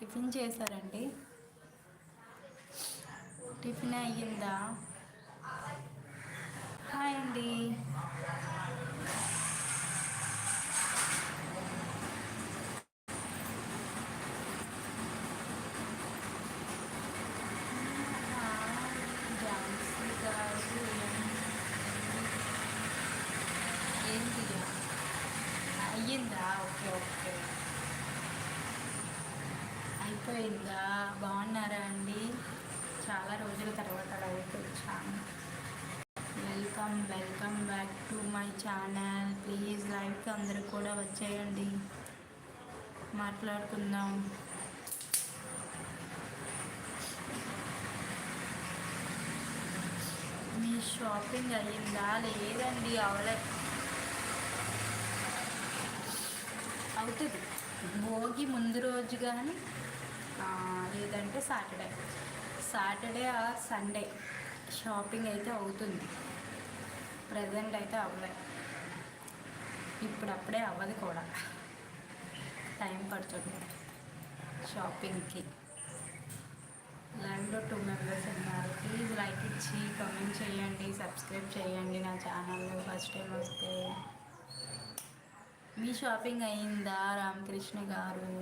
Tiffin చేశారండి? Tiffin అయ్యిందా? Hi అండి. ఝాన్సీ గారు ఏంటి అయ్యిందా? ఓకే ఓకే, అయిపోయిందా? బాగున్నారా అండి? చాలా రోజుల తర్వాత లైవ్కి వచ్చాను. Welcome welcome back to my channel. Please లైవ్కి అందరూ కూడా వచ్చేయండి, మాట్లాడుకుందాం. మీ షాపింగ్ అయ్యిందా? లేదండి, అవుతుంది భోగి ముందు రోజు కానీ లేదంటే సాటర్డే ఆర్ సండే షాపింగ్ అయితే అవుతుంది. ప్రజెంట్ అయితే అవ్వలే, ఇప్పుడప్పుడే అవ్వదు కూడా, టైం పడుతుంది షాపింగ్కి. లైవ్లో 2 మెంబర్స్ ఉన్నారు. ప్లీజ్ లైక్ ఇచ్చి కామెంట్ చేయండి, సబ్స్క్రైబ్ చేయండి నా ఛానల్లో ఫస్ట్ టైం వస్తే. మీ షాపింగ్ అయిందా రామకృష్ణ గారు?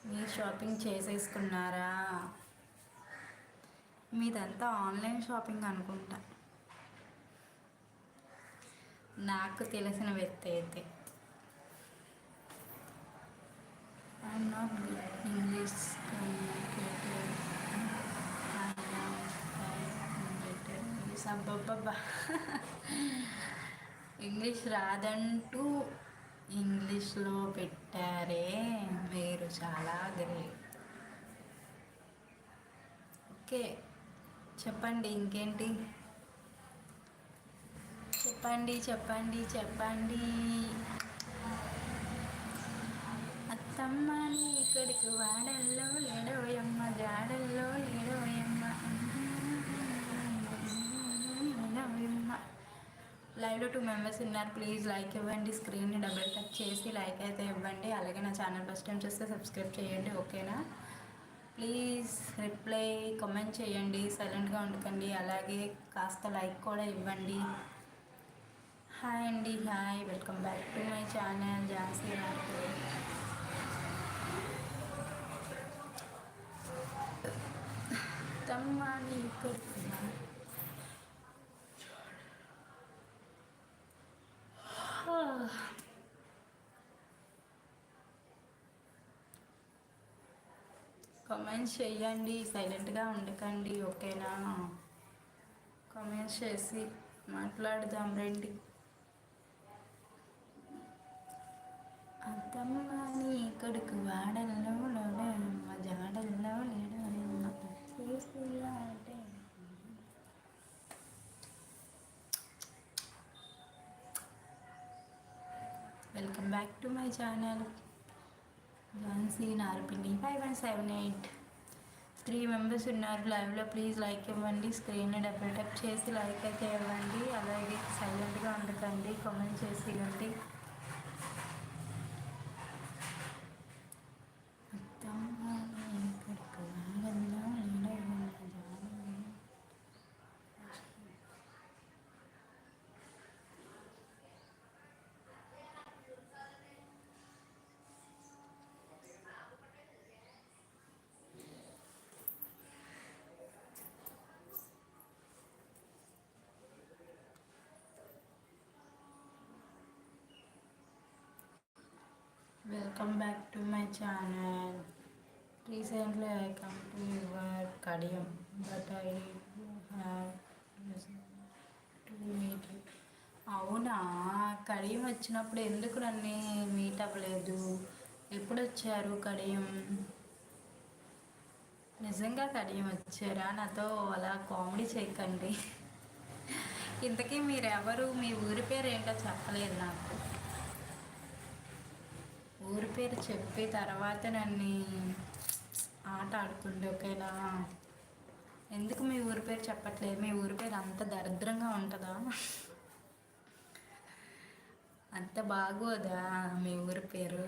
మీరు షాపింగ్ చేసేసుకున్నారా? మీదంతా ఆన్లైన్ షాపింగ్ అనుకుంటా, నాకు తెలిసిన వ్యక్తి అయితే. I'm not good English communicator, అబ్బబ్బబ్బా ఇంగ్లీష్ రాదంటూ ఇంగ్లీష్లో పెట్టారే, మీరు చాలా గ్రేట్. ఓకే, చెప్పండి ఇంకేంటి, చెప్పండి చెప్పండి చెప్పండి. అత్తమ్మ నీ కొడుకు వాడల్లో లేడోయమ్మ, జాడల్లో లేడోయమ్మ. లైవ్లో 2 మెంబర్స్ ఉన్నారు. ప్లీజ్ లైక్ ఇవ్వండి, స్క్రీన్ని డబుల్ టచ్ చేసి లైక్ అయితే ఇవ్వండి. అలాగే నా ఛానల్ ఫస్ట్ టైం చూస్తే సబ్స్క్రైబ్ చేయండి, ఓకేనా? ప్లీజ్ రిప్లై కామెంట్ చేయండి, సైలెంట్గా ఉండకండి. అలాగే కాస్త లైక్ కూడా ఇవ్వండి. హాయ్ అండి, hi, welcome back to my channel Jhansi గారు. తమ్మాని కామెంట్స్ చేయండి, సైలెంట్గా ఉండకండి, ఓకేనా? కామెంట్స్ చేసి మాట్లాడదాం రండి. అత్తమ్మాని కొడుకు వాడల్లో లేడమ్మ, జాడల్లో లేడమ్మ. Welcome back to my channel Jhansi నార్పిండి 5178. 3 మెంబర్స్ ఉన్నారు లైవ్లో. ప్లీజ్ లైక్ ఇవ్వండి, స్క్రీన్ని డబుల్ టప్ చేసి లైక్ అయితే ఇవ్వండి. అలాగే సైలెంట్గా ఉండకండి, కామెంట్ చేసి ఇవ్వండి. Welcome back to my channel. Recently I come to your Kadiyam, but I have to meet you. అవునా, కడియం వచ్చినప్పుడు ఎందుకు నన్ను మీట్ అవ్వలేదు? ఎప్పుడు వచ్చారు కడియం? నిజంగా కడియం వచ్చారా? నాతో అలా కామెడీ చేయకండి. ఇంతకీ మీరెవరు? మీ ఊరి పేరు ఏంటో చెప్పలేదు నాకు. ఊరి పేరు చెప్పి తర్వాత నన్ను ఆట ఆడుకుంటే ఓకేనా? ఎందుకు మీ ఊరి పేరు చెప్పట్లేదు? మీ ఊరి పేరు అంత దరిద్రంగా ఉంటుందా? అంత బాగోదా మీ ఊరి పేరు?